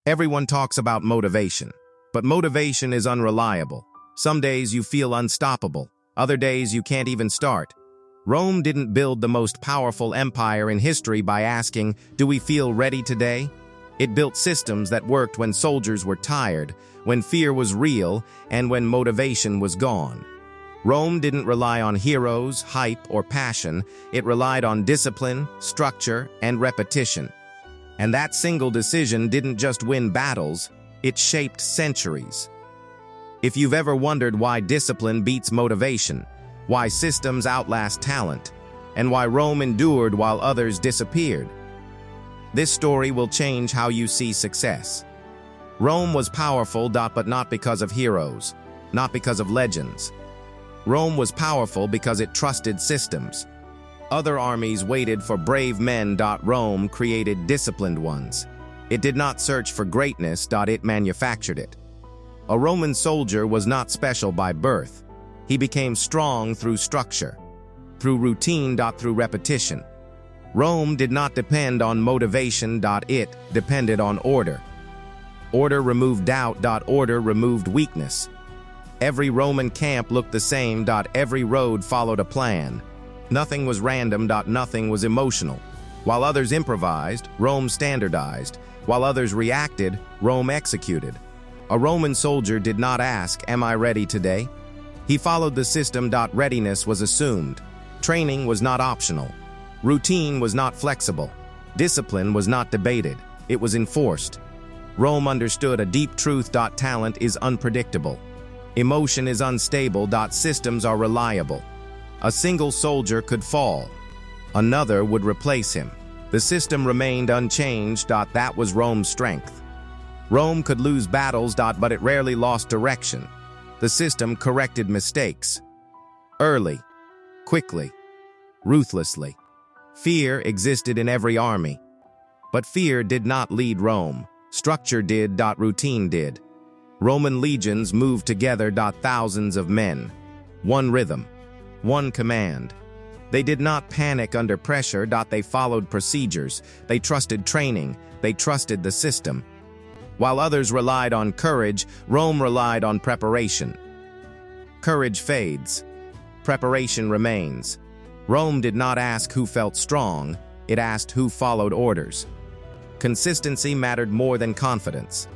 Everyone talks about motivation, but motivation is unreliable. Some days you feel unstoppable, other days you can't even start. Rome didn't build the most powerful empire in history by asking, "Do we feel ready today?" It built systems that worked when soldiers were tired, when fear was real, and when motivation was gone. Rome didn't rely on heroes, hype, or passion. It relied on discipline, structure, and repetition. And that single decision didn't just win battles, it shaped centuries. If you've ever wondered why discipline beats motivation, why systems outlast talent, and why Rome endured while others disappeared, this story will change how you see success. Rome was powerful, but not because of heroes, not because of legends. Rome was powerful because it trusted systems. Other armies waited for brave men. Rome created disciplined ones. It did not search for greatness. It manufactured it. A Roman soldier was not special by birth. He became strong through structure, through routine. Through repetition. Rome did not depend on motivation. It depended on order. Order removed doubt. Order removed weakness. Every Roman camp looked the same. Every road followed a plan. Nothing was random. Nothing was emotional. While others improvised, Rome standardized. While others reacted, Rome executed. A Roman soldier did not ask, "Am I ready today?" He followed the system. Readiness was assumed. Training was not optional. Routine was not flexible. Discipline was not debated. It was enforced. Rome understood a deep truth. Talent is unpredictable. Emotion is unstable. Systems are reliable. A single soldier could fall. Another would replace him. The system remained unchanged. That was Rome's strength. Rome could lose battles. But it rarely lost direction. The system corrected mistakes. Early, quickly, ruthlessly. Fear existed in every army. But fear did not lead Rome. Structure did. Routine did. Roman legions moved together. Thousands of men. One rhythm. One command. They did not panic under pressure. They followed procedures. They trusted training. They trusted the system. While others relied on courage, Rome relied on preparation. Courage fades. Preparation remains. Rome did not ask who felt strong. It asked who followed orders. Consistency mattered more than confidence.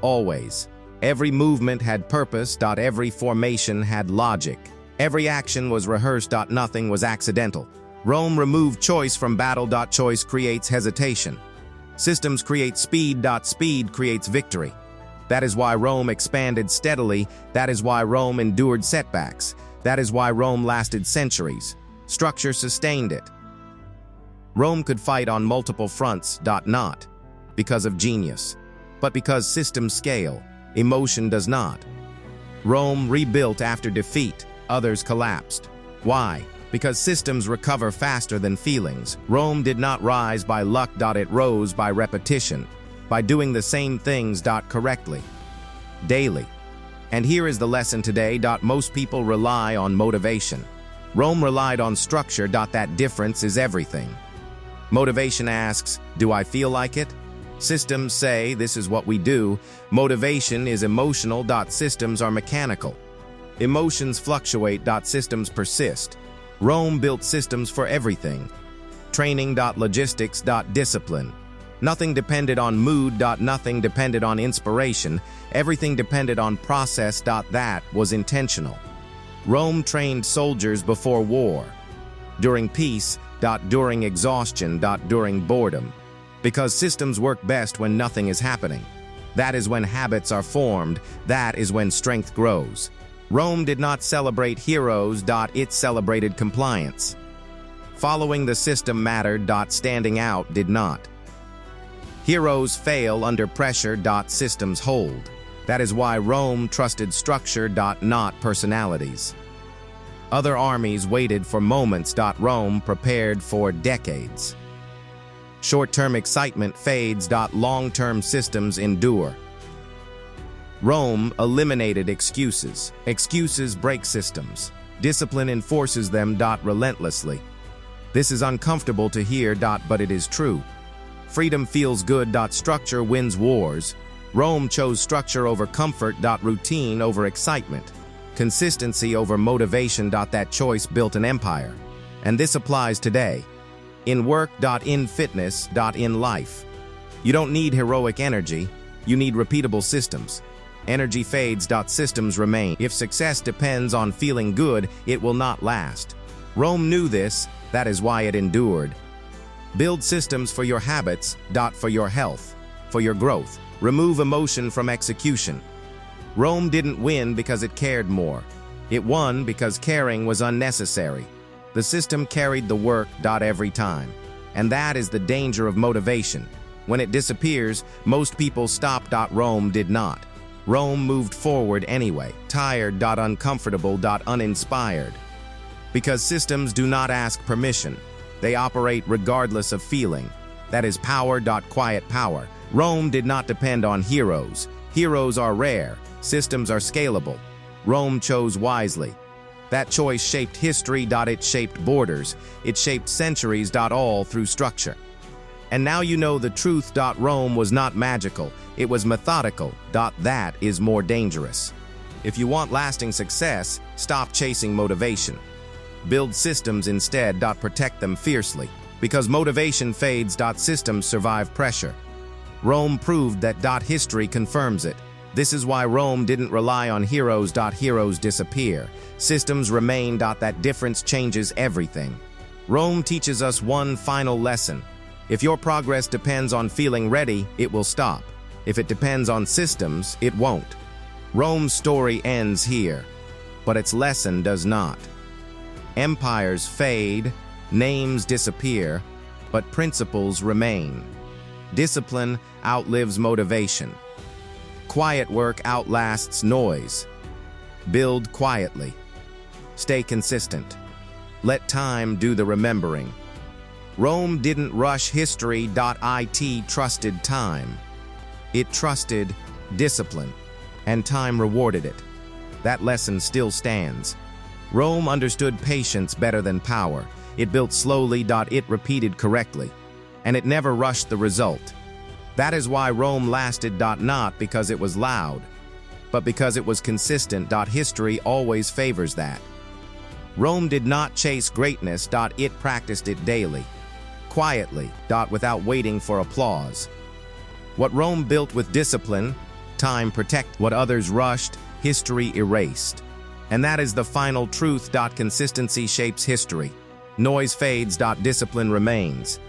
Always. Every movement had purpose. Every formation had logic. Every action was rehearsed. Nothing was accidental. Rome removed choice from battle. Choice creates hesitation. Systems create speed. Speed creates victory. That is why Rome expanded steadily. That is why Rome endured setbacks. That is why Rome lasted centuries. Structure sustained it. Rome could fight on multiple fronts. Not because of genius, but because systems scale. Emotion does not. Rome rebuilt after defeat. Others collapsed. Why? Because systems recover faster than feelings. Rome did not rise by luck. It rose by repetition, by doing the same things. Correctly, daily. And here is the lesson today. Most people rely on motivation. Rome relied on structure. That difference is everything. Motivation asks, "Do I feel like it?" Systems say, "This is what we do." Motivation is emotional. Systems are mechanical. Emotions fluctuate. Systems persist. Rome built systems for everything. Training. Logistics. Discipline. Nothing depended on mood. Nothing depended on inspiration. Everything depended on process. That was intentional. Rome trained soldiers before war, during peace. During exhaustion. During boredom. Because systems work best when nothing is happening. That is when habits are formed. That is when strength grows. Rome did not celebrate heroes. It celebrated compliance. Following the system mattered. Standing out did not. Heroes fail under pressure. Systems hold. That is why Rome trusted structure. Not personalities. Other armies waited for moments. Rome prepared for decades. Short-term excitement fades. Long-term systems endure. Rome eliminated excuses. Excuses break systems. Discipline enforces them. Relentlessly. This is uncomfortable to hear. But it is true. Freedom feels good. Structure wins wars. Rome chose structure over comfort. Routine over excitement. Consistency over motivation. That choice built an empire. And this applies today. In work. In fitness. In life. You don't need heroic energy. You need repeatable systems. Energy fades. Systems remain. If success depends on feeling good, it will not last. Rome knew this. That is why it endured. Build systems for your habits. For your health. For your growth. Remove emotion from execution. Rome didn't win because it cared more. It won because caring was unnecessary. The system carried the work. Every time. And that is the danger of motivation. When it disappears, most people stop. Rome did not. Rome moved forward anyway. Tired. Uncomfortable. Uninspired. Because systems do not ask permission. They operate regardless of feeling. That is power. Quiet power. Rome did not depend on heroes. Heroes are rare. Systems are scalable. Rome chose wisely. That choice shaped history. It shaped borders. It shaped centuries. All through structure. And now you know the truth. Rome was not magical. It was methodical. That is more dangerous. If you want lasting success, stop chasing motivation. Build systems instead. Protect them fiercely. Because motivation fades. Systems survive pressure. Rome proved that. History confirms it. This is why Rome didn't rely on heroes. Heroes disappear. Systems remain. That difference changes everything. Rome teaches us one final lesson. If your progress depends on feeling ready, it will stop. If it depends on systems, it won't. Rome's story ends here, but its lesson does not. Empires fade, names disappear, but principles remain. Discipline outlives motivation. Quiet work outlasts noise. Build quietly. Stay consistent. Let time do the remembering. Rome didn't rush history. It trusted time. It trusted discipline, and time rewarded it. That lesson still stands. Rome understood patience better than power. It built slowly. It repeated correctly. And it never rushed the result. That is why Rome lasted. Not because it was loud, but because it was consistent. History always favors that. Rome did not chase greatness. It practiced it daily. Quietly. Without waiting for applause. What Rome built with discipline, time protected. What others rushed, history erased. And that is the final truth. Consistency shapes history. Noise fades. Discipline remains.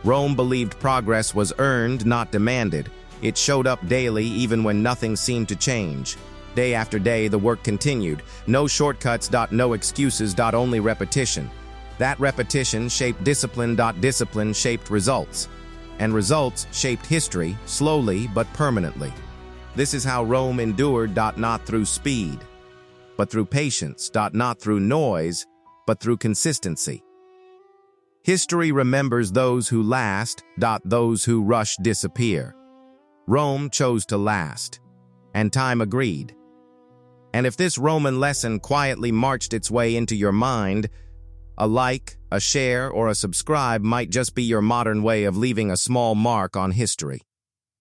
Rome believed progress was earned, not demanded. It showed up daily even when nothing seemed to change. Day after day, the work continued. No shortcuts. No excuses. Only repetition. That repetition shaped discipline. Discipline shaped results. And results shaped history, slowly but permanently. This is how Rome endured. Not through speed, but through patience. Not through noise, but through consistency. History remembers those who last. Those who rush disappear. Rome chose to last, and time agreed. And if this Roman lesson quietly marched its way into your mind, a like, a share, or a subscribe might just be your modern way of leaving a small mark on history.